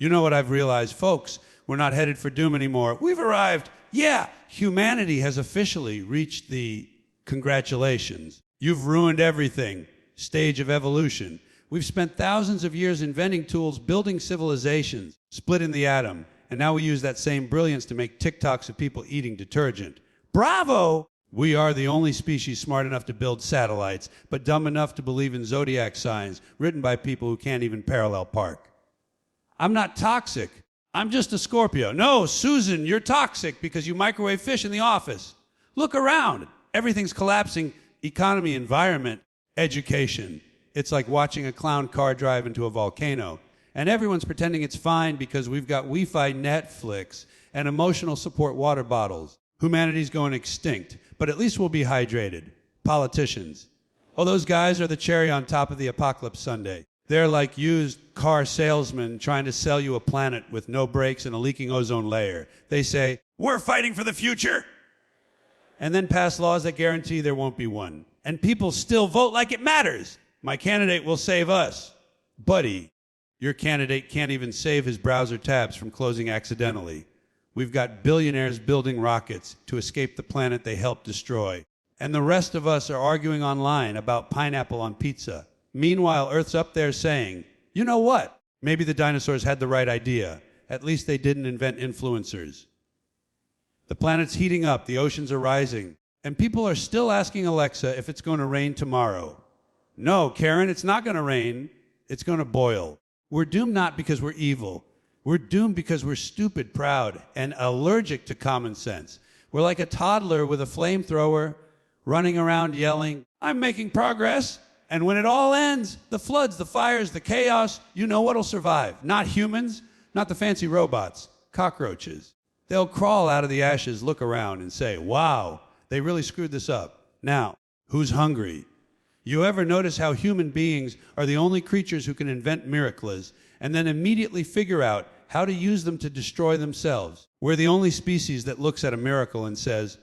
You know what I've realized? Folks, we're not headed for doom anymore. We've arrived. Yeah, humanity has officially reached the congratulations. You've ruined everything. Stage of evolution. We've spent thousands of years inventing tools, building civilizations, splitting the atom, and now we use that same brilliance to make TikToks of people eating detergent. Bravo! We are the only species smart enough to build satellites, but dumb enough to believe in zodiac signs written by people who can't even parallel park. I'm not toxic. I'm just a Scorpio. No, Susan, you're toxic because you microwave fish in the office. Look around. Everything's collapsing. Economy, environment, education. It's like watching a clown car drive into a volcano. And everyone's pretending it's fine because we've got Wi-Fi, Netflix, and emotional support water bottles. Humanity's going extinct, but at least we'll be hydrated. Politicians. Oh, those guys are the cherry on top of the apocalypse sundae. They're like used car salesmen trying to sell you a planet with no brakes and a leaking ozone layer. They say, we're fighting for the future, and then pass laws that guarantee there won't be one. And people still vote like it matters. My candidate will save us. Buddy, your candidate can't even save his browser tabs from closing accidentally. We've got billionaires building rockets to escape the planet they helped destroy. And the rest of us are arguing online about pineapple on pizza. Meanwhile, Earth's up there saying, you know what? Maybe the dinosaurs had the right idea. At least they didn't invent influencers. The planet's heating up, the oceans are rising, and people are still asking Alexa if it's going to rain tomorrow. No, Karen, it's not going to rain. It's going to boil. We're doomed not because we're evil. We're doomed because we're stupid, proud, and allergic to common sense. We're like a toddler with a flamethrower running around yelling, I'm making progress. And when it all ends, the floods, the fires, the chaos, you know what'll survive. Not humans, not the fancy robots, cockroaches. They'll crawl out of the ashes, look around, and say, wow, they really screwed this up. Now, who's hungry? You ever notice how human beings are the only creatures who can invent miracles and then immediately figure out how to use them to destroy themselves? We're the only species that looks at a miracle and says,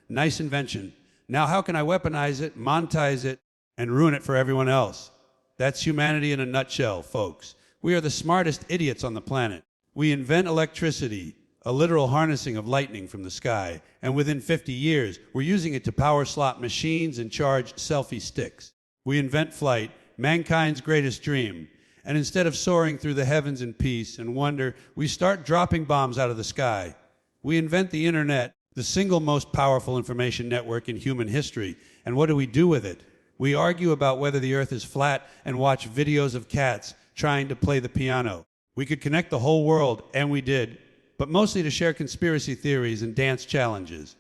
nice invention. Now how can I weaponize it, monetize it, and ruin it for everyone else? That's humanity in a nutshell, folks. We are the smartest idiots on the planet. We invent electricity, a literal harnessing of lightning from the sky, and within 50 years, we're using it to power slot machines and charge selfie sticks. We invent flight, mankind's greatest dream, and instead of soaring through the heavens in peace and wonder, we start dropping bombs out of the sky. We invent the internet, the single most powerful information network in human history, and what do we do with it? We argue about whether the earth is flat and watch videos of cats trying to play the piano. We could connect the whole world, and we did, but mostly to share conspiracy theories and dance challenges.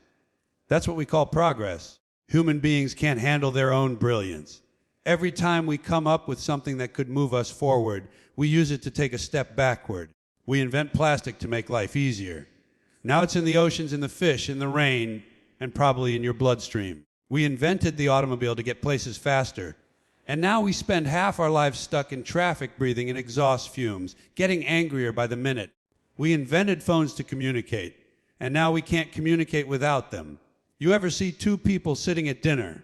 That's what we call progress. Human beings can't handle their own brilliance. Every time we come up with something that could move us forward, we use it to take a step backward. We invent plastic to make life easier. Now it's in the oceans, in the fish, in the rain, and probably in your bloodstream. We invented the automobile to get places faster. And now we spend half our lives stuck in traffic breathing in exhaust fumes, getting angrier by the minute. We invented phones to communicate, and now we can't communicate without them. You ever see two people sitting at dinner?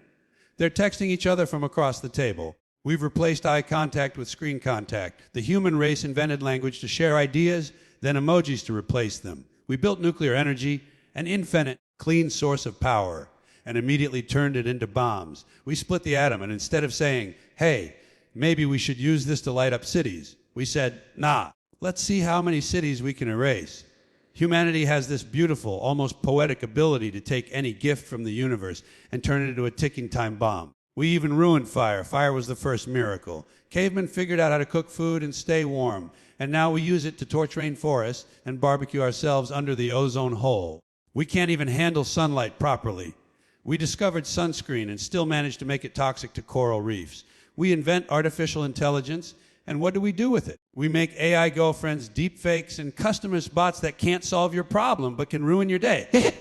They're texting each other from across the table. We've replaced eye contact with screen contact. The human race invented language to share ideas, then emojis to replace them. We built nuclear energy, an infinite, clean source of power, and immediately turned it into bombs. We split the atom, and instead of saying, hey, maybe we should use this to light up cities, we said, nah, let's see how many cities we can erase. Humanity has this beautiful, almost poetic ability to take any gift from the universe and turn it into a ticking time bomb. We even ruined fire. Fire was the first miracle. Cavemen figured out how to cook food and stay warm, and now we use it to torch rainforests and barbecue ourselves under the ozone hole. We can't even handle sunlight properly. We discovered sunscreen and still managed to make it toxic to coral reefs. We invent artificial intelligence, and what do we do with it? We make AI girlfriends, deepfakes, and customized bots that can't solve your problem but can ruin your day.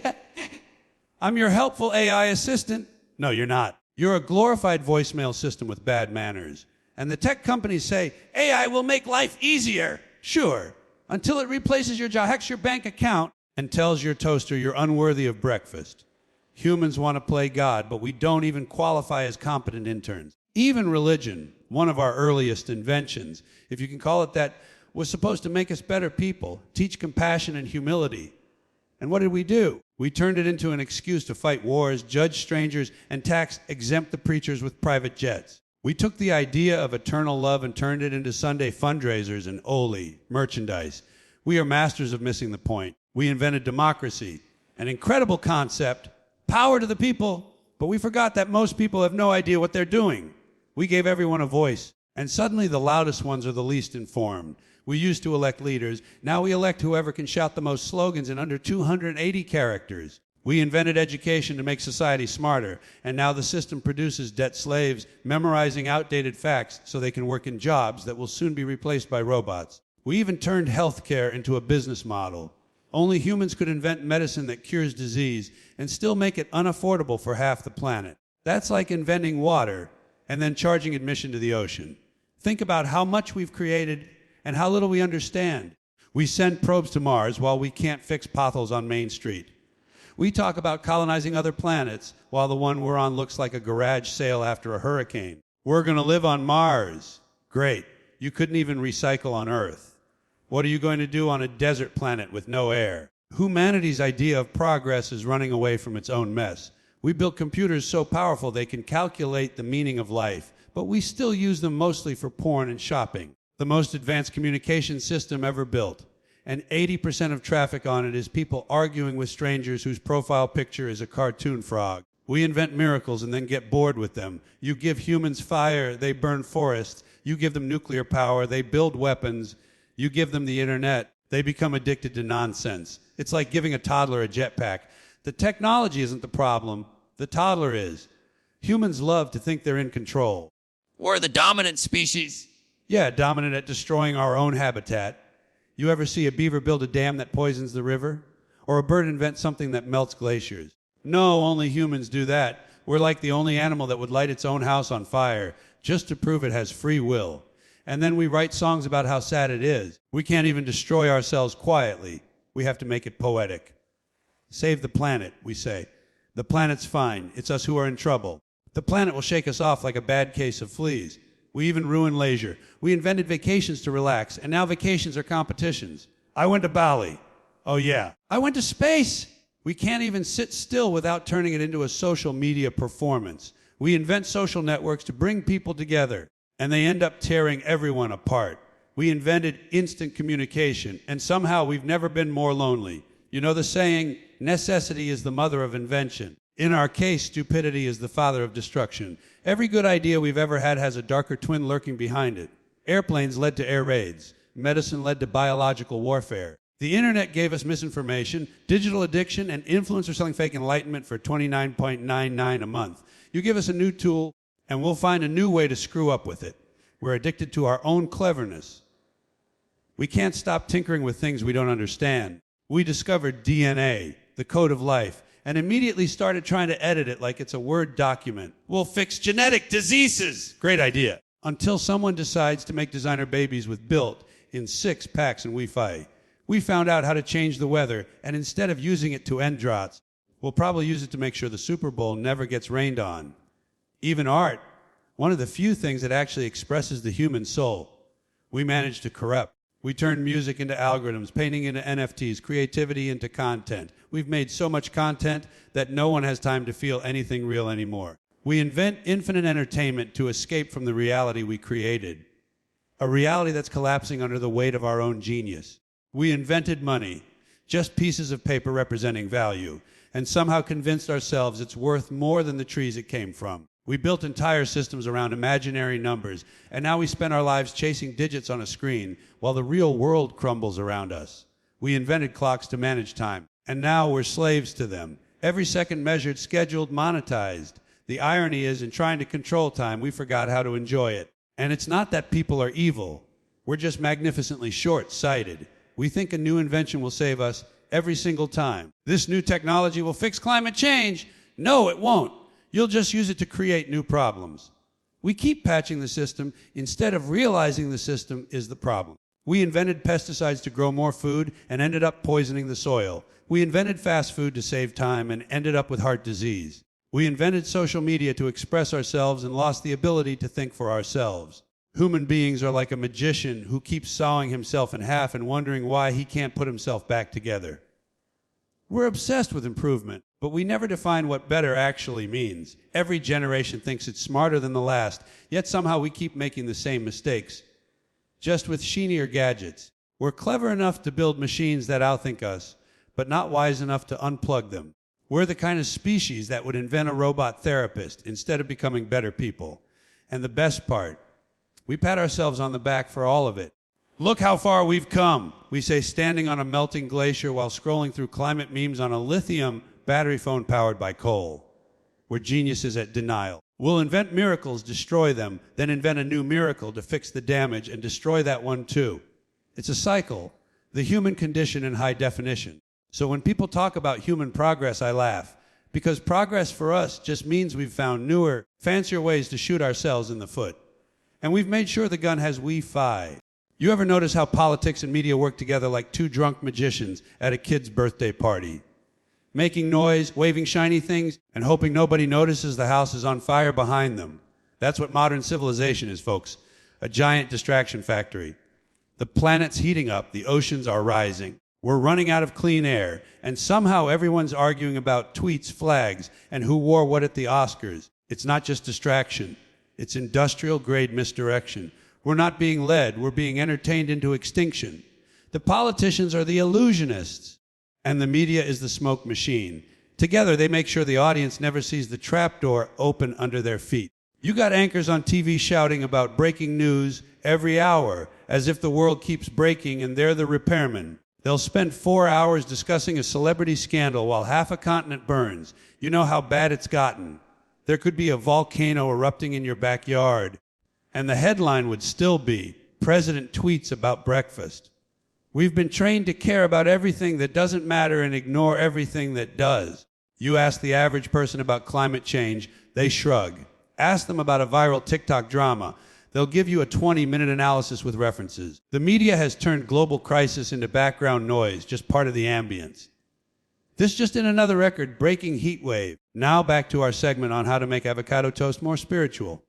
I'm your helpful AI assistant. No, you're not. You're a glorified voicemail system with bad manners. And the tech companies say, AI will make life easier. Sure, until it replaces your job, hacks your bank account, and tells your toaster you're unworthy of breakfast. Humans want to play God, but we don't even qualify as competent interns. Even religion, one of our earliest inventions, if you can call it that, was supposed to make us better people, teach compassion and humility. And what did we do? We turned it into an excuse to fight wars, judge strangers, and tax exempt the preachers with private jets. We took the idea of eternal love and turned it into Sunday fundraisers and Oli, merchandise. We are masters of missing the point. We invented democracy, an incredible concept, power to the people, but we forgot that most people have no idea what they're doing. We gave everyone a voice, and suddenly the loudest ones are the least informed. We used to elect leaders. Now we elect whoever can shout the most slogans in under 280 characters. We invented education to make society smarter, and now the system produces debt slaves, memorizing outdated facts so they can work in jobs that will soon be replaced by robots. We even turned healthcare into a business model. Only humans could invent medicine that cures disease and still make it unaffordable for half the planet. That's like inventing water and then charging admission to the ocean. Think about how much we've created and how little we understand. We send probes to Mars while we can't fix potholes on Main Street. We talk about colonizing other planets while the one we're on looks like a garage sale after a hurricane. We're going to live on Mars. Great. You couldn't even recycle on Earth. What are you going to do on a desert planet with no air? Humanity's idea of progress is running away from its own mess. We built computers so powerful they can calculate the meaning of life, but we still use them mostly for porn and shopping. The most advanced communication system ever built. And 80% of traffic on it is people arguing with strangers whose profile picture is a cartoon frog. We invent miracles and then get bored with them. You give humans fire, they burn forests. You give them nuclear power, they build weapons. You give them the internet, they become addicted to nonsense. It's like giving a toddler a jetpack. The technology isn't the problem, the toddler is. Humans love to think they're in control. We're the dominant species. Yeah, dominant at destroying our own habitat. You ever see a beaver build a dam that poisons the river? Or a bird invent something that melts glaciers? No, only humans do that. We're like the only animal that would light its own house on fire just to prove it has free will. And then we write songs about how sad it is. We can't even destroy ourselves quietly. We have to make it poetic. Save the planet, we say. The planet's fine. It's us who are in trouble. The planet will shake us off like a bad case of fleas. We even ruin leisure. We invented vacations to relax, and now vacations are competitions. I went to Bali. Oh yeah. I went to space. We can't even sit still without turning it into a social media performance. We invent social networks to bring people together, and they end up tearing everyone apart. We invented instant communication, and somehow we've never been more lonely. You know the saying, necessity is the mother of invention. In our case, stupidity is the father of destruction. Every good idea we've ever had has a darker twin lurking behind it. Airplanes led to air raids. Medicine led to biological warfare. The internet gave us misinformation, digital addiction, and influencers selling fake enlightenment for $29.99 a month. You give us a new tool, and we'll find a new way to screw up with it. We're addicted to our own cleverness. We can't stop tinkering with things we don't understand. We discovered DNA, the code of life, and immediately started trying to edit it like it's a Word document. We'll fix genetic diseases. Great idea. Until someone decides to make designer babies with built in 6 packs and Wi-Fi. We found out how to change the weather, and instead of using it to end droughts, we'll probably use it to make sure the Super Bowl never gets rained on. Even art, one of the few things that actually expresses the human soul, we managed to corrupt. We turned music into algorithms, painting into NFTs, creativity into content. We've made so much content that no one has time to feel anything real anymore. We invent infinite entertainment to escape from the reality we created, a reality that's collapsing under the weight of our own genius. We invented money, just pieces of paper representing value, and somehow convinced ourselves it's worth more than the trees it came from. We built entire systems around imaginary numbers, and now we spend our lives chasing digits on a screen while the real world crumbles around us. We invented clocks to manage time, and now we're slaves to them. Every second measured, scheduled, monetized. The irony is, in trying to control time, we forgot how to enjoy it. And it's not that people are evil. We're just magnificently short-sighted. We think a new invention will save us every single time. This new technology will fix climate change. No, it won't. You'll just use it to create new problems. We keep patching the system instead of realizing the system is the problem. We invented pesticides to grow more food and ended up poisoning the soil. We invented fast food to save time and ended up with heart disease. We invented social media to express ourselves and lost the ability to think for ourselves. Human beings are like a magician who keeps sawing himself in half and wondering why he can't put himself back together. We're obsessed with improvement, but we never define what better actually means. Every generation thinks it's smarter than the last, yet somehow we keep making the same mistakes, just with sheenier gadgets. We're clever enough to build machines that outthink us, but not wise enough to unplug them. We're the kind of species that would invent a robot therapist instead of becoming better people. And the best part, we pat ourselves on the back for all of it. Look how far we've come, we say, standing on a melting glacier while scrolling through climate memes on a lithium battery phone powered by coal. We're geniuses at denial. We'll invent miracles, destroy them, then invent a new miracle to fix the damage and destroy that one too. It's a cycle, the human condition in high definition. So when people talk about human progress, I laugh, because progress for us just means we've found newer, fancier ways to shoot ourselves in the foot. And we've made sure the gun has Wi-Fi. You ever notice how politics and media work together like two drunk magicians at a kid's birthday party? Making noise, waving shiny things, and hoping nobody notices the house is on fire behind them. That's what modern civilization is, folks. A giant distraction factory. The planet's heating up, the oceans are rising. We're running out of clean air, and somehow everyone's arguing about tweets, flags, and who wore what at the Oscars. It's not just distraction. It's industrial-grade misdirection. We're not being led. We're being entertained into extinction. The politicians are the illusionists, and the media is the smoke machine. Together, they make sure the audience never sees the trapdoor open under their feet. You got anchors on TV shouting about breaking news every hour, as if the world keeps breaking and they're the repairmen. They'll spend 4 hours discussing a celebrity scandal while half a continent burns. You know how bad it's gotten. There could be a volcano erupting in your backyard, and the headline would still be, President tweets about breakfast. We've been trained to care about everything that doesn't matter and ignore everything that does. You ask the average person about climate change, they shrug. Ask them about a viral TikTok drama. They'll give you a 20-minute analysis with references. The media has turned global crisis into background noise, just part of the ambience. This just in another record, breaking heat wave. Now back to our segment on how to make avocado toast more spiritual.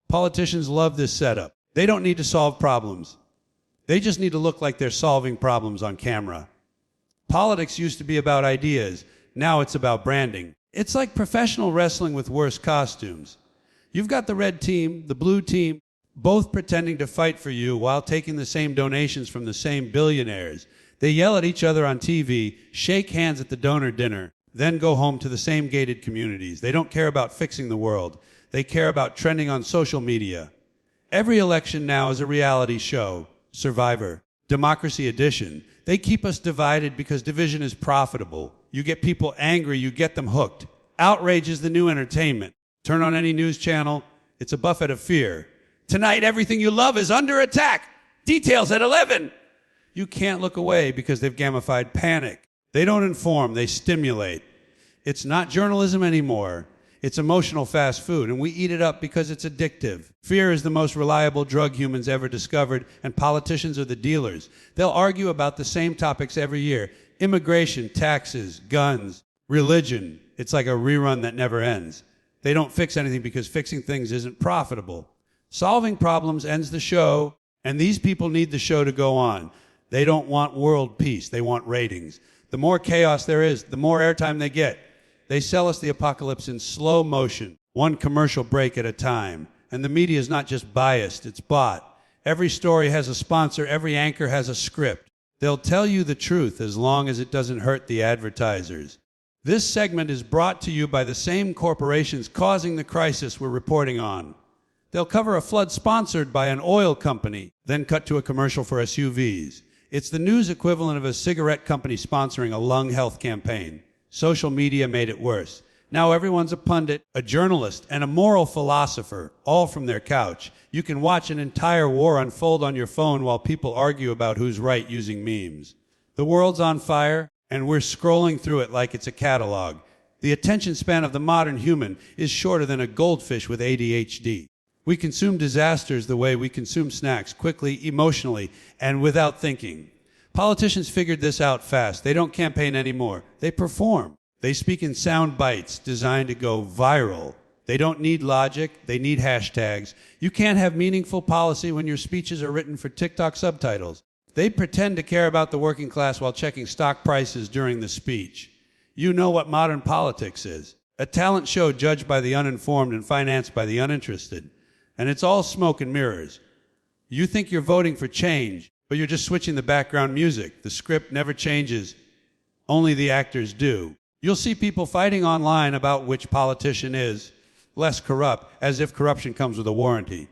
Politicians love this setup. They don't need to solve problems. They just need to look like they're solving problems on camera. Politics used to be about ideas. Now it's about branding. It's like professional wrestling with worse costumes. You've got the red team, the blue team, both pretending to fight for you while taking the same donations from the same billionaires. They yell at each other on TV, shake hands at the donor dinner, then go home to the same gated communities. They don't care about fixing the world. They care about trending on social media. Every election now is a reality show. Survivor, Democracy Edition. They keep us divided because division is profitable. You get people angry, you get them hooked. Outrage is the new entertainment. Turn on any news channel, it's a buffet of fear. Tonight, everything you love is under attack. Details at 11. You can't look away because they've gamified panic. They don't inform, they stimulate. It's not journalism anymore. It's emotional fast food, and we eat it up because it's addictive. Fear is the most reliable drug humans ever discovered, and politicians are the dealers. They'll argue about the same topics every year. Immigration, taxes, guns, religion. It's like a rerun that never ends. They don't fix anything because fixing things isn't profitable. Solving problems ends the show, and these people need the show to go on. They don't want world peace. They want ratings. The more chaos there is, the more airtime they get. They sell us the apocalypse in slow motion, one commercial break at a time. And the media is not just biased, it's bought. Every story has a sponsor, every anchor has a script. They'll tell you the truth as long as it doesn't hurt the advertisers. This segment is brought to you by the same corporations causing the crisis we're reporting on. They'll cover a flood sponsored by an oil company, then cut to a commercial for SUVs. It's the news equivalent of a cigarette company sponsoring a lung health campaign. Social media made it worse. Now everyone's a pundit, a journalist, and a moral philosopher, all from their couch. You can watch an entire war unfold on your phone while people argue about who's right using memes. The world's on fire, and we're scrolling through it like it's a catalog. The attention span of the modern human is shorter than a goldfish with ADHD. We consume disasters the way we consume snacks, quickly, emotionally, and without thinking. Politicians figured this out fast. They don't campaign anymore. They perform. They speak in sound bites designed to go viral. They don't need logic, they need hashtags. You can't have meaningful policy when your speeches are written for TikTok subtitles. They pretend to care about the working class while checking stock prices during the speech. You know what modern politics is. A talent show judged by the uninformed and financed by the uninterested. And it's all smoke and mirrors. You think you're voting for change, but you're just switching the background music. The script never changes. Only the actors do. You'll see people fighting online about which politician is less corrupt, as if corruption comes with a warranty.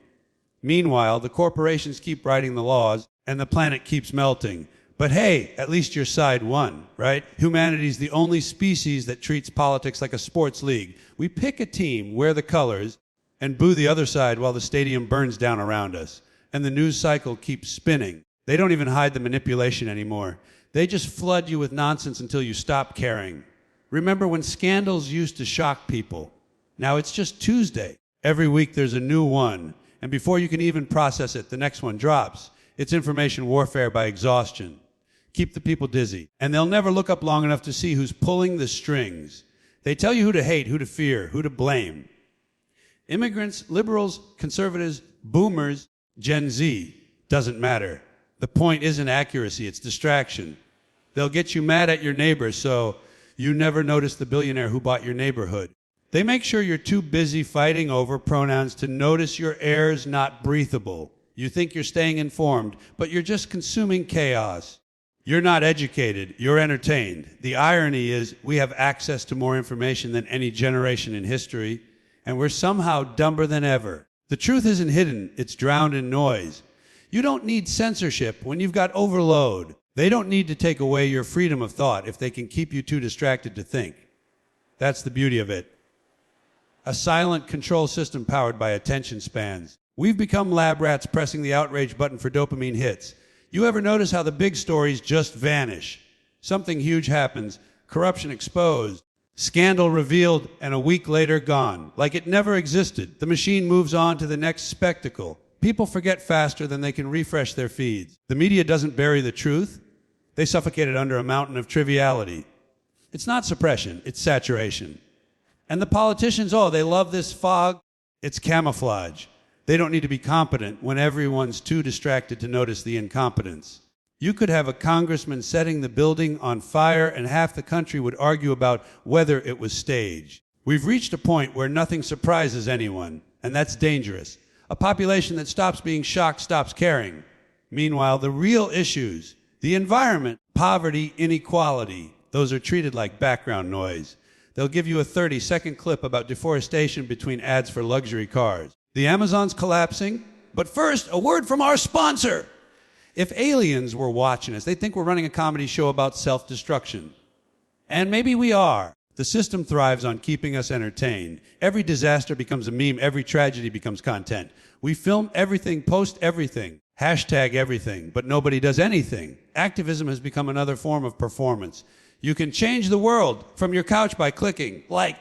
Meanwhile, the corporations keep writing the laws, and the planet keeps melting. But hey, at least your side won, right? Humanity's the only species that treats politics like a sports league. We pick a team, wear the colors, and boo the other side while the stadium burns down around us. And the news cycle keeps spinning. They don't even hide the manipulation anymore. They just flood you with nonsense until you stop caring. Remember when scandals used to shock people? Now it's just Tuesday. Every week there's a new one. And before you can even process it, the next one drops. It's information warfare by exhaustion. Keep the people dizzy. And they'll never look up long enough to see who's pulling the strings. They tell you who to hate, who to fear, who to blame. Immigrants, liberals, conservatives, boomers, Gen Z, doesn't matter. The point isn't accuracy, it's distraction. They'll get you mad at your neighbor so you never notice the billionaire who bought your neighborhood. They make sure you're too busy fighting over pronouns to notice your air's not breathable. You think you're staying informed, but you're just consuming chaos. You're not educated, you're entertained. The irony is we have access to more information than any generation in history, and we're somehow dumber than ever. The truth isn't hidden, it's drowned in noise. You don't need censorship when you've got overload. They don't need to take away your freedom of thought if they can keep you too distracted to think. That's the beauty of it. A silent control system powered by attention spans. We've become lab rats pressing the outrage button for dopamine hits. You ever notice how the big stories just vanish? Something huge happens, corruption exposed, scandal revealed, and a week later gone, like it never existed. The machine moves on to the next spectacle. People forget faster than they can refresh their feeds. The media doesn't bury the truth. They suffocate it under a mountain of triviality. It's not suppression, it's saturation. And the politicians, they love this fog. It's camouflage. They don't need to be competent when everyone's too distracted to notice the incompetence. You could have a congressman setting the building on fire and half the country would argue about whether it was staged. We've reached a point where nothing surprises anyone, and that's dangerous. A population that stops being shocked stops caring. Meanwhile, the real issues, the environment, poverty, inequality, those are treated like background noise. They'll give you a 30-second clip about deforestation between ads for luxury cars. The Amazon's collapsing, but first, a word from our sponsor. If aliens were watching us, they'd think we're running a comedy show about self-destruction. And maybe we are. The system thrives on keeping us entertained. Every disaster becomes a meme, every tragedy becomes content. We film everything, post everything, hashtag everything, but nobody does anything. Activism has become another form of performance. You can change the world from your couch by clicking like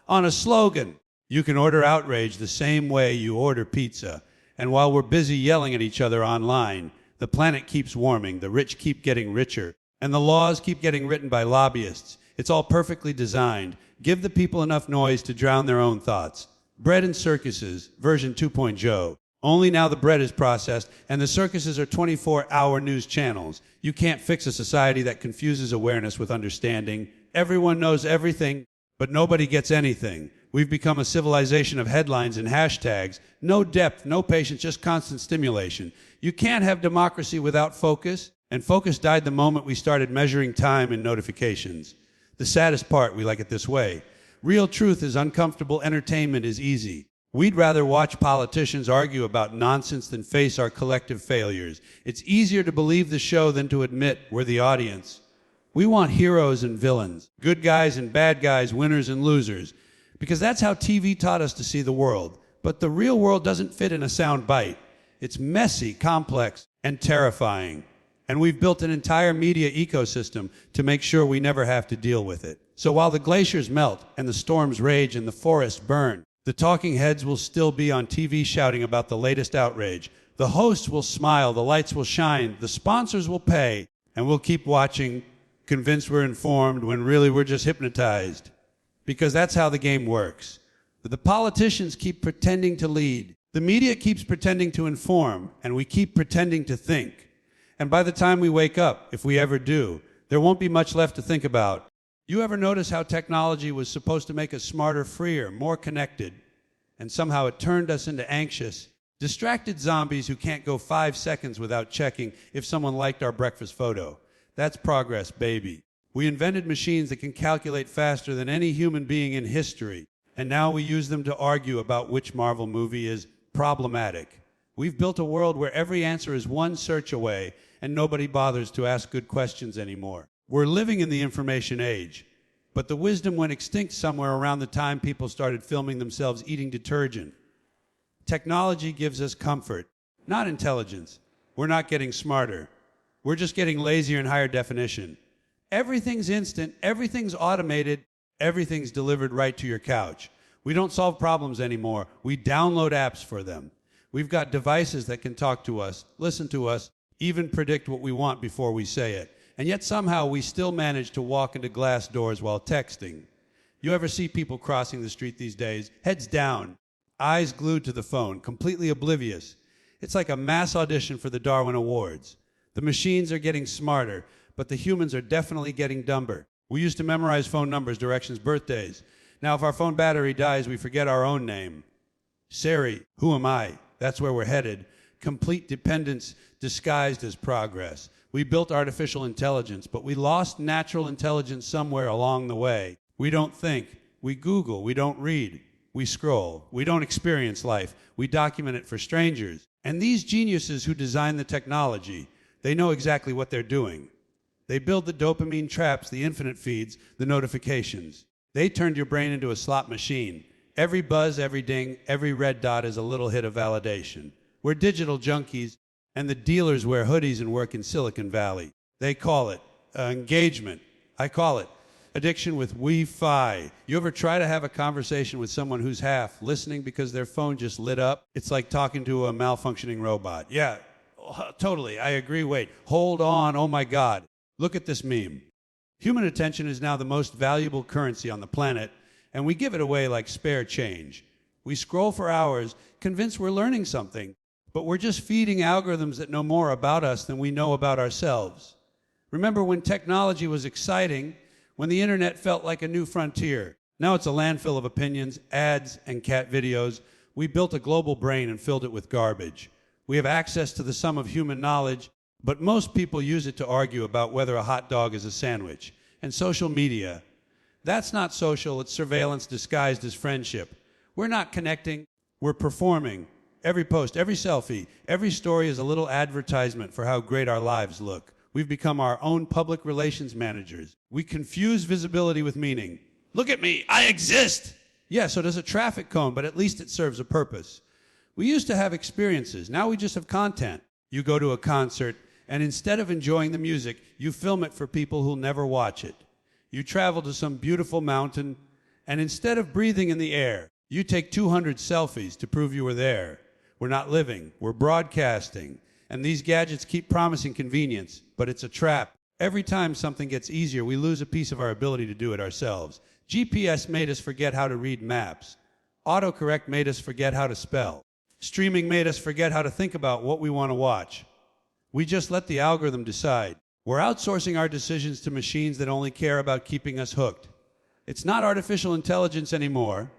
on a slogan. You can order outrage the same way you order pizza. And while we're busy yelling at each other online, the planet keeps warming, the rich keep getting richer, and the laws keep getting written by lobbyists. It's all perfectly designed. Give the people enough noise to drown their own thoughts. Bread and circuses, version 2.0. Only now the bread is processed, and the circuses are 24-hour news channels. You can't fix a society that confuses awareness with understanding. Everyone knows everything, but nobody gets anything. We've become a civilization of headlines and hashtags. No depth, no patience, just constant stimulation. You can't have democracy without focus, and focus died the moment we started measuring time and notifications. The saddest part, we like it this way. Real truth is uncomfortable, entertainment is easy. We'd rather watch politicians argue about nonsense than face our collective failures. It's easier to believe the show than to admit we're the audience. We want heroes and villains, good guys and bad guys, winners and losers, because that's how TV taught us to see the world. But the real world doesn't fit in a sound bite. It's messy, complex, and terrifying. And we've built an entire media ecosystem to make sure we never have to deal with it. So while the glaciers melt and the storms rage and the forests burn, the talking heads will still be on TV shouting about the latest outrage. The hosts will smile, the lights will shine, the sponsors will pay, and we'll keep watching, convinced we're informed when really we're just hypnotized. Because that's how the game works. The politicians keep pretending to lead. The media keeps pretending to inform, and we keep pretending to think. And by the time we wake up, if we ever do, there won't be much left to think about. You ever notice how technology was supposed to make us smarter, freer, more connected, and somehow it turned us into anxious, distracted zombies who can't go 5 seconds without checking if someone liked our breakfast photo? That's progress, baby. We invented machines that can calculate faster than any human being in history, and now we use them to argue about which Marvel movie is problematic. We've built a world where every answer is one search away, and nobody bothers to ask good questions anymore. We're living in the information age, but the wisdom went extinct somewhere around the time people started filming themselves eating detergent. Technology gives us comfort, not intelligence. We're not getting smarter. We're just getting lazier in higher definition. Everything's instant, everything's automated, everything's delivered right to your couch. We don't solve problems anymore. We download apps for them. We've got devices that can talk to us, listen to us, even predict what we want before we say it. And yet somehow we still manage to walk into glass doors while texting. You ever see people crossing the street these days, heads down, eyes glued to the phone, completely oblivious? It's like a mass audition for the Darwin Awards. The machines are getting smarter, but the humans are definitely getting dumber. We used to memorize phone numbers, directions, birthdays. Now if our phone battery dies, we forget our own name. Siri, who am I? That's where we're headed. Complete dependence disguised as progress. We built artificial intelligence, but we lost natural intelligence somewhere along the way. We don't think. We Google. We don't read. We scroll. We don't experience life. We document it for strangers. And these geniuses who design the technology, they know exactly what they're doing. They build the dopamine traps, the infinite feeds, the notifications. They turned your brain into a slot machine. Every buzz, every ding, every red dot is a little hit of validation. We're digital junkies, and the dealers wear hoodies and work in Silicon Valley. They call it engagement. I call it addiction with Wi-Fi. You ever try to have a conversation with someone who's half listening because their phone just lit up? It's like talking to a malfunctioning robot. Yeah, totally. I agree. Wait, hold on. Oh my God. Look at this meme. Human attention is now the most valuable currency on the planet, and we give it away like spare change. We scroll for hours, convinced we're learning something, but we're just feeding algorithms that know more about us than we know about ourselves. Remember when technology was exciting, when the internet felt like a new frontier? Now it's a landfill of opinions, ads, and cat videos. We built a global brain and filled it with garbage. We have access to the sum of human knowledge, but most people use it to argue about whether a hot dog is a sandwich. And social media, that's not social, it's surveillance disguised as friendship. We're not connecting, we're performing. Every post, every selfie, every story is a little advertisement for how great our lives look. We've become our own public relations managers. We confuse visibility with meaning. Look at me, I exist! Yeah, so does a traffic cone, but at least it serves a purpose. We used to have experiences, now we just have content. You go to a concert, and instead of enjoying the music, you film it for people who'll never watch it. You travel to some beautiful mountain, and instead of breathing in the air, you take 200 selfies to prove you were there. We're not living, we're broadcasting. And these gadgets keep promising convenience, but it's a trap. Every time something gets easier, we lose a piece of our ability to do it ourselves. GPS made us forget how to read maps. Autocorrect made us forget how to spell. Streaming made us forget how to think about what we want to watch. We just let the algorithm decide. We're outsourcing our decisions to machines that only care about keeping us hooked. It's not artificial intelligence anymore.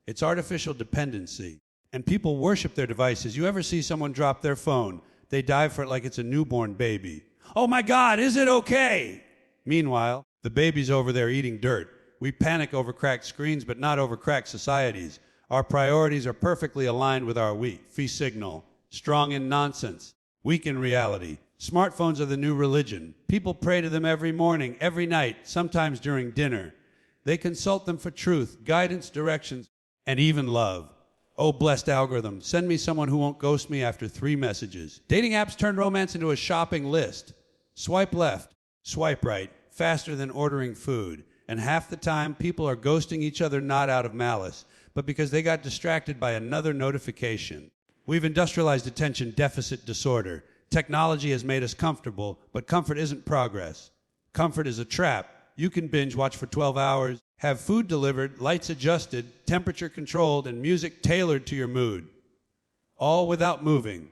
It's artificial dependency. And people worship their devices. You ever see someone drop their phone? They dive for it like it's a newborn baby. Oh my God, is it okay? Meanwhile, the baby's over there eating dirt. We panic over cracked screens, but not over cracked societies. Our priorities are perfectly aligned with our fee signal. Strong in nonsense, weak in reality. Smartphones are the new religion. People pray to them every morning, every night, sometimes during dinner. They consult them for truth, guidance, directions, and even love. Oh, blessed algorithm, send me someone who won't ghost me after 3 messages. Dating apps turned romance into a shopping list. Swipe left, swipe right, faster than ordering food. And half the time, people are ghosting each other not out of malice, but because they got distracted by another notification. We've industrialized attention deficit disorder. Technology has made us comfortable, but comfort isn't progress. Comfort is a trap. You can binge watch for 12 hours, Have food delivered, lights adjusted, temperature controlled, and music tailored to your mood. All without moving.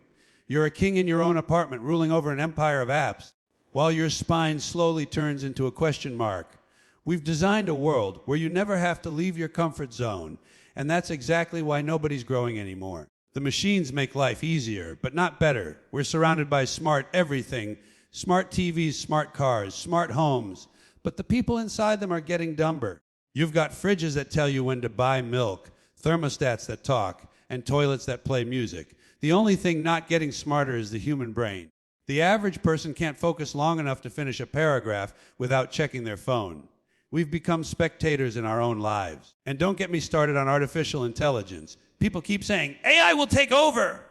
You're a king in your own apartment, ruling over an empire of apps, while your spine slowly turns into a question mark. We've designed a world where you never have to leave your comfort zone, and that's exactly why nobody's growing anymore. The machines make life easier, but not better. We're surrounded by smart everything, smart TVs, smart cars, smart homes, but the people inside them are getting dumber. You've got fridges that tell you when to buy milk, thermostats that talk, and toilets that play music. The only thing not getting smarter is the human brain. The average person can't focus long enough to finish a paragraph without checking their phone. We've become spectators in our own lives. And don't get me started on artificial intelligence. People keep saying, AI will take over.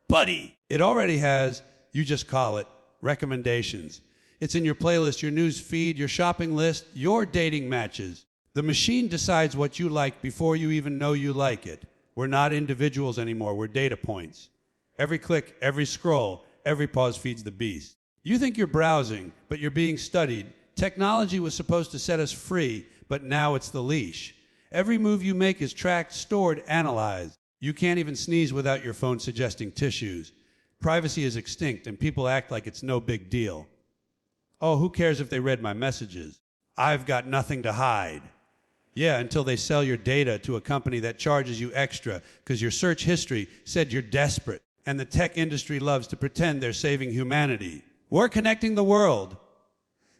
Buddy, it already has, you just call it, recommendations. It's in your playlist, your news feed, your shopping list, your dating matches. The machine decides what you like before you even know you like it. We're not individuals anymore, we're data points. Every click, every scroll, every pause feeds the beast. You think you're browsing, but you're being studied. Technology was supposed to set us free, but now it's the leash. Every move you make is tracked, stored, analyzed. You can't even sneeze without your phone suggesting tissues. Privacy is extinct, and people act like it's no big deal. Oh, who cares if they read my messages? I've got nothing to hide. Yeah, until they sell your data to a company that charges you extra because your search history said you're desperate. And the tech industry loves to pretend they're saving humanity. We're connecting the world.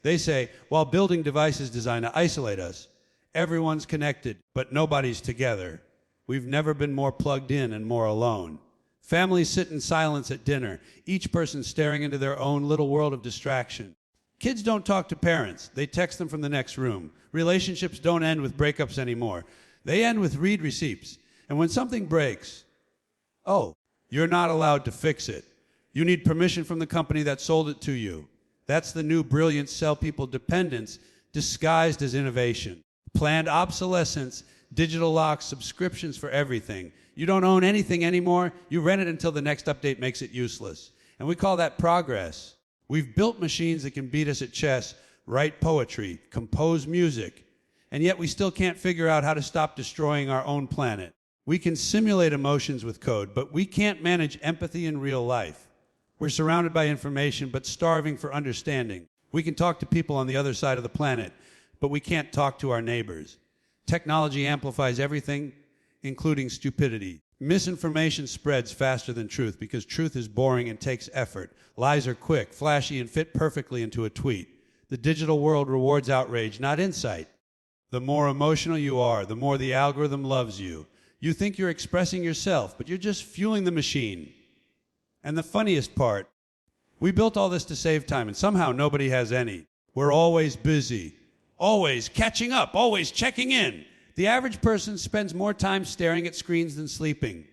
They say, while building devices designed to isolate us, everyone's connected, but nobody's together. We've never been more plugged in and more alone. Families sit in silence at dinner, each person staring into their own little world of distraction. Kids don't talk to parents. They text them from the next room. Relationships don't end with breakups anymore. They end with read receipts. And when something breaks, oh, you're not allowed to fix it. You need permission from the company that sold it to you. That's the new brilliant sell people dependence disguised as innovation. Planned obsolescence, digital locks, subscriptions for everything. You don't own anything anymore. You rent it until the next update makes it useless. And we call that progress. We've built machines that can beat us at chess, write poetry, compose music, and yet we still can't figure out how to stop destroying our own planet. We can simulate emotions with code, but we can't manage empathy in real life. We're surrounded by information, but starving for understanding. We can talk to people on the other side of the planet, but we can't talk to our neighbors. Technology amplifies everything, including stupidity. Misinformation spreads faster than truth because truth is boring and takes effort. Lies are quick, flashy, and fit perfectly into a tweet. The digital world rewards outrage, not insight. The more emotional you are, the more the algorithm loves you. You think you're expressing yourself, but you're just fueling the machine. And the funniest part, we built all this to save time, and somehow nobody has any. We're always busy, always catching up, always checking in. The average person spends more time staring at screens than sleeping.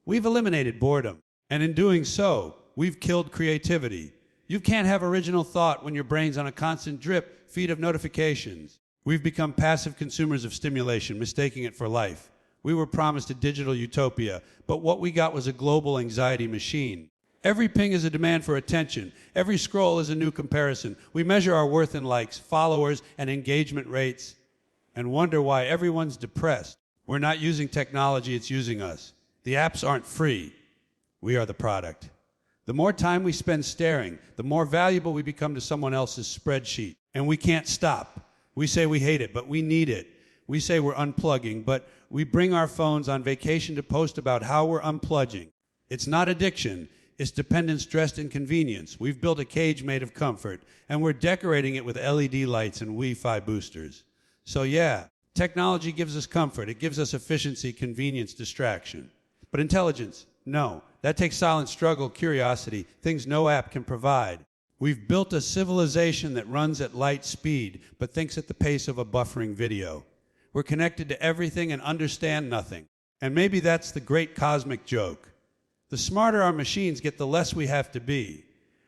We've eliminated boredom, and in doing so, we've killed creativity. You can't have original thought when your brain's on a constant drip feed of notifications. We've become passive consumers of stimulation, mistaking it for life. We were promised a digital utopia, but what we got was a global anxiety machine. Every ping is a demand for attention. Every scroll is a new comparison. We measure our worth in likes, followers, and engagement rates, and wonder why everyone's depressed. We're not using technology, it's using us. The apps aren't free. We are the product. The more time we spend staring, the more valuable we become to someone else's spreadsheet. And we can't stop. We say we hate it, but we need it. We say we're unplugging, but we bring our phones on vacation to post about how we're unplugging. It's not addiction. It's dependence dressed in convenience. We've built a cage made of comfort, and we're decorating it with LED lights and Wi-Fi boosters. So yeah, technology gives us comfort. It gives us efficiency, convenience, distraction. But intelligence, no. That takes silent struggle, curiosity, things no app can provide. We've built a civilization that runs at light speed, but thinks at the pace of a buffering video. We're connected to everything and understand nothing. And maybe that's the great cosmic joke. The smarter our machines get, the less we have to be.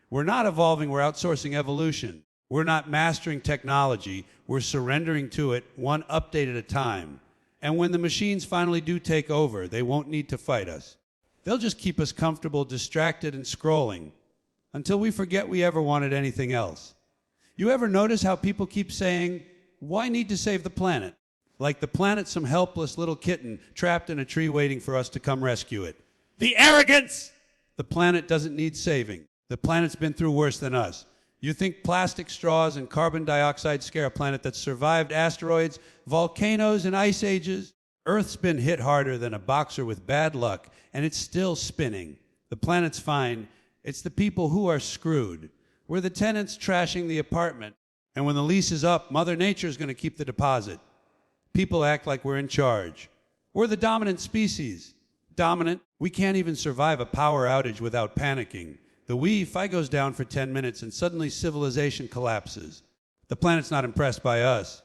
We're not evolving, we're outsourcing evolution. We're not mastering technology, we're surrendering to it one update at a time. And when the machines finally do take over, they won't need to fight us. They'll just keep us comfortable, distracted, and scrolling until we forget we ever wanted anything else. You ever notice how people keep saying, why need to save the planet? Like the planet's some helpless little kitten trapped in a tree waiting for us to come rescue it. The arrogance! The planet doesn't need saving. The planet's been through worse than us. You think plastic straws and carbon dioxide scare a planet that's survived asteroids, volcanoes, and ice ages? Earth's been hit harder than a boxer with bad luck, and it's still spinning. The planet's fine. It's the people who are screwed. We're the tenants trashing the apartment, and when the lease is up, Mother Nature's going to keep the deposit. People act like we're in charge. We're the dominant species. Dominant. We can't even survive a power outage without panicking. The Wi-Fi goes down for 10 minutes and suddenly civilization collapses. The planet's not impressed by us.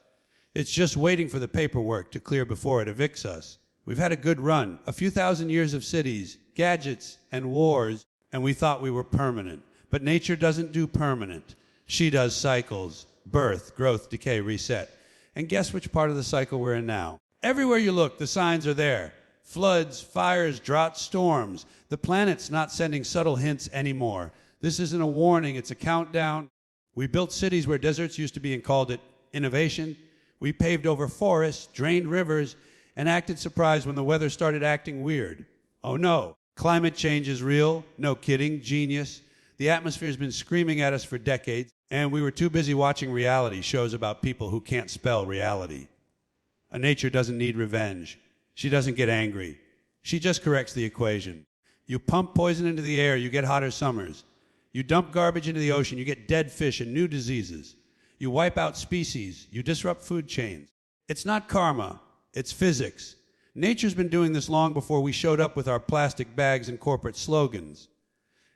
It's just waiting for the paperwork to clear before it evicts us. We've had a good run, a few thousand years of cities, gadgets, and wars, and we thought we were permanent. But nature doesn't do permanent. She does cycles: birth, growth, decay, reset. And guess which part of the cycle we're in now? Everywhere you look, the signs are there. Floods, fires, droughts, storms. The planet's not sending subtle hints anymore. This isn't a warning, it's a countdown. We built cities where deserts used to be and called it innovation. We paved over forests, drained rivers, and acted surprised when the weather started acting weird. Oh no, climate change is real. No kidding, genius. The atmosphere's been screaming at us for decades, and we were too busy watching reality shows about people who can't spell reality. A nature doesn't need revenge. She doesn't get angry. She just corrects the equation. You pump poison into the air, you get hotter summers. You dump garbage into the ocean, you get dead fish and new diseases. You wipe out species, you disrupt food chains. It's not karma, it's physics. Nature's been doing this long before we showed up with our plastic bags and corporate slogans.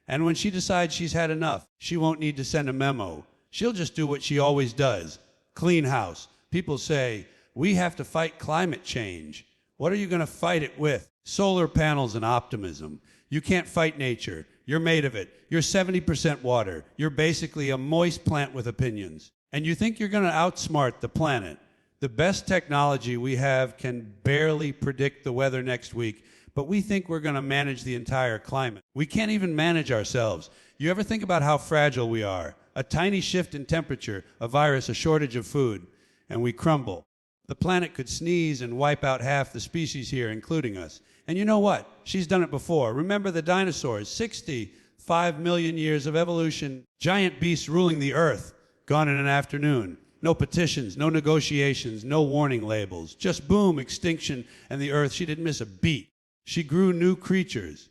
And when she decides she's had enough, she won't need to send a memo. She'll just do what she always does. Clean house. People say, we have to fight climate change. What are you going to fight it with? Solar panels and optimism. You can't fight nature. You're made of it. You're 70% water. You're basically a moist plant with opinions. And you think you're going to outsmart the planet. The best technology we have can barely predict the weather next week, but we think we're going to manage the entire climate. We can't even manage ourselves. You ever think about how fragile we are? A tiny shift in temperature, a virus, a shortage of food, and we crumble. The planet could sneeze and wipe out half the species here, including us. And you know what? She's done it before. Remember the dinosaurs, 65 million years of evolution, giant beasts ruling the earth, gone in an afternoon. No petitions, no negotiations, no warning labels. Just boom, extinction, and the earth, she didn't miss a beat. She grew new creatures.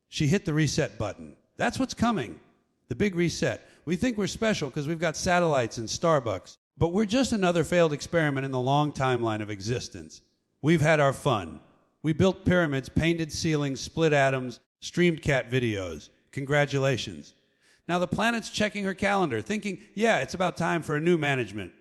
She hit the reset button. That's what's coming, the big reset. We think we're special because we've got satellites and Starbucks, but we're just another failed experiment in the long timeline of existence. We've had our fun. We built pyramids, painted ceilings, split atoms, streamed cat videos. Congratulations. Now the planet's checking her calendar, thinking, yeah, it's about time for a new management.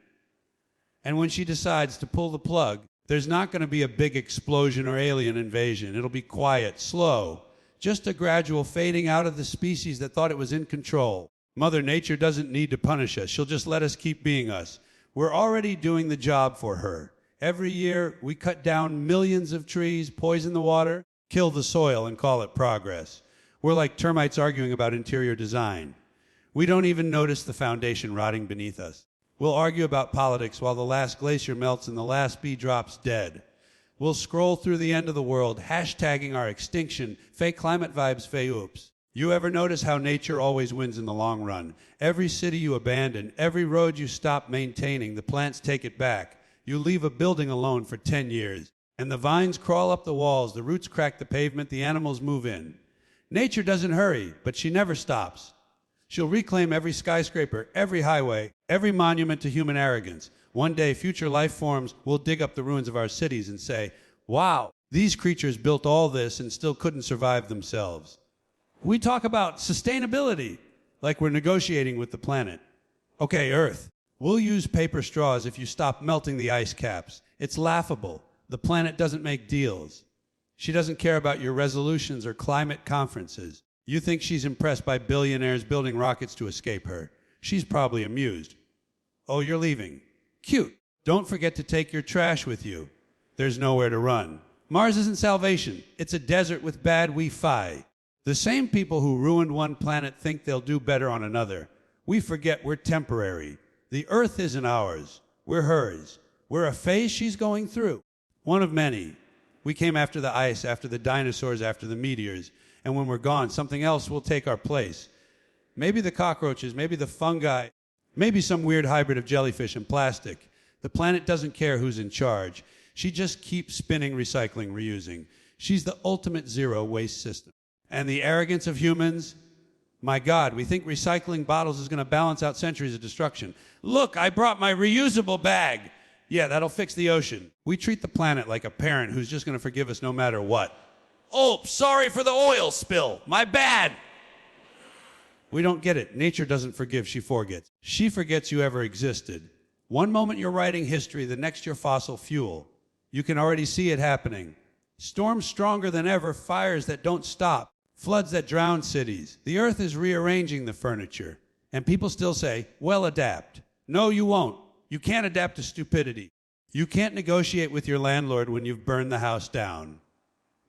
And when she decides to pull the plug, there's not going to be a big explosion or alien invasion. It'll be quiet, slow, just a gradual fading out of the species that thought it was in control. Mother Nature doesn't need to punish us. She'll just let us keep being us. We're already doing the job for her. Every year, we cut down millions of trees, poison the water, kill the soil, and call it progress. We're like termites arguing about interior design. We don't even notice the foundation rotting beneath us. We'll argue about politics while the last glacier melts and the last bee drops dead. We'll scroll through the end of the world, hashtagging our extinction, fake climate vibes, fey oops. You ever notice how nature always wins in the long run? Every city you abandon, every road you stop maintaining, the plants take it back. You leave a building alone for 10 years, and the vines crawl up the walls, the roots crack the pavement, the animals move in. Nature doesn't hurry, but she never stops. She'll reclaim every skyscraper, every highway, every monument to human arrogance. One day, future life forms will dig up the ruins of our cities and say, wow, these creatures built all this and still couldn't survive themselves. We talk about sustainability like we're negotiating with the planet. Okay, Earth, we'll use paper straws if you stop melting the ice caps. It's laughable. The planet doesn't make deals. She doesn't care about your resolutions or climate conferences. You think she's impressed by billionaires building rockets to escape her. She's probably amused. Oh, you're leaving. Cute. Don't forget to take your trash with you. There's nowhere to run. Mars isn't salvation. It's a desert with bad Wi-Fi. The same people who ruined one planet think they'll do better on another. We forget we're temporary. The Earth isn't ours. We're hers. We're a phase she's going through. One of many. We came after the ice, after the dinosaurs, after the meteors. And when we're gone, something else will take our place. Maybe the cockroaches, maybe the fungi, maybe some weird hybrid of jellyfish and plastic. The planet doesn't care who's in charge. She just keeps spinning, recycling, reusing. She's the ultimate zero waste system. And the arrogance of humans, my God, we think recycling bottles is going to balance out centuries of destruction. Look, I brought my reusable bag. Yeah, that'll fix the ocean. We treat the planet like a parent who's just going to forgive us no matter what. Oh, sorry for the oil spill. My bad. We don't get it. Nature doesn't forgive, she forgets. She forgets you ever existed. One moment you're writing history, the next you're fossil fuel. You can already see it happening. Storms stronger than ever, fires that don't stop, floods that drown cities. The earth is rearranging the furniture. And people still say, well, adapt. No, you won't. You can't adapt to stupidity. You can't negotiate with your landlord when you've burned the house down.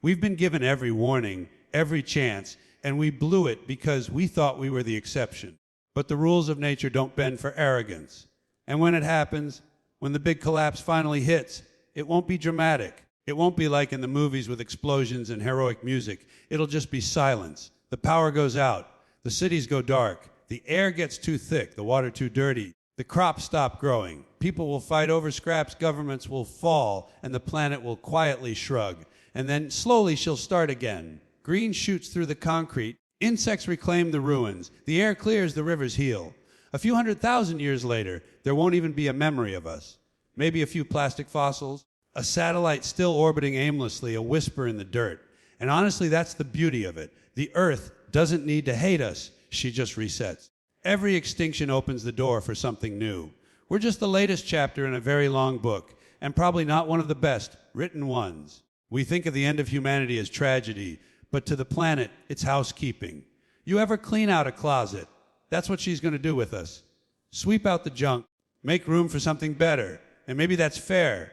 We've been given every warning, every chance, and we blew it because we thought we were the exception. But the rules of nature don't bend for arrogance. And when it happens, when the big collapse finally hits, it won't be dramatic. It won't be like in the movies with explosions and heroic music. It'll just be silence. The power goes out. The cities go dark. The air gets too thick, the water too dirty. The crops stop growing. People will fight over scraps, governments will fall, and the planet will quietly shrug. And then slowly she'll start again. Green shoots through the concrete. Insects reclaim the ruins. The air clears, the rivers heal. A few 100,000 years later, there won't even be a memory of us. Maybe a few plastic fossils, a satellite still orbiting aimlessly, a whisper in the dirt. And honestly, that's the beauty of it. The Earth doesn't need to hate us. She just resets. Every extinction opens the door for something new. We're just the latest chapter in a very long book, and probably not one of the best written ones. We think of the end of humanity as tragedy, but to the planet, it's housekeeping. You ever clean out a closet? That's what she's going to do with us. Sweep out the junk, make room for something better. And maybe that's fair.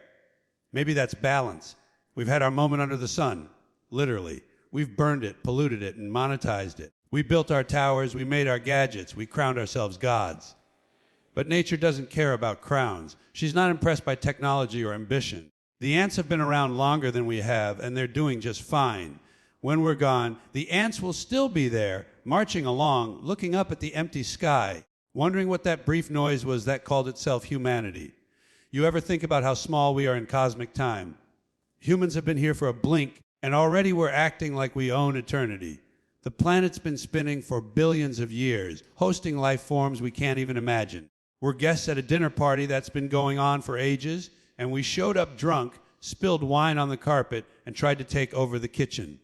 Maybe that's balance. We've had our moment under the sun, literally. We've burned it, polluted it, and monetized it. We built our towers, we made our gadgets, we crowned ourselves gods. But nature doesn't care about crowns. She's not impressed by technology or ambition. The ants have been around longer than we have, and they're doing just fine. When we're gone, the ants will still be there, marching along, looking up at the empty sky, wondering what that brief noise was that called itself humanity. You ever think about how small we are in cosmic time? Humans have been here for a blink, and already we're acting like we own eternity. The planet's been spinning for billions of years, hosting life forms we can't even imagine. We're guests at a dinner party that's been going on for ages, and we showed up drunk, spilled wine on the carpet, and tried to take over the kitchen.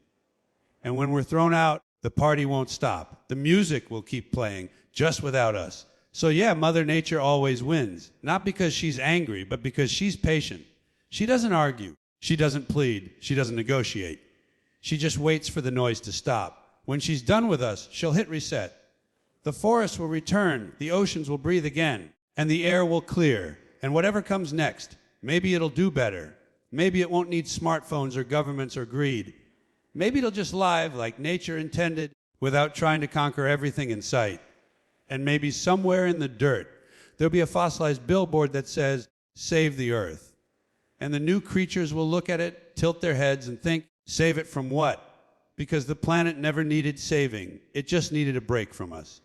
And when we're thrown out, the party won't stop. The music will keep playing, just without us. So yeah, Mother Nature always wins. Not because she's angry, but because she's patient. She doesn't argue. She doesn't plead. She doesn't negotiate. She just waits for the noise to stop. When she's done with us, she'll hit reset. The forests will return, the oceans will breathe again, and the air will clear. And whatever comes next, maybe it'll do better. Maybe it won't need smartphones or governments or greed. Maybe it'll just live like nature intended without trying to conquer everything in sight. And maybe somewhere in the dirt, there'll be a fossilized billboard that says, "Save the Earth." And the new creatures will look at it, tilt their heads, and think, save it from what? Because the planet never needed saving. It just needed a break from us.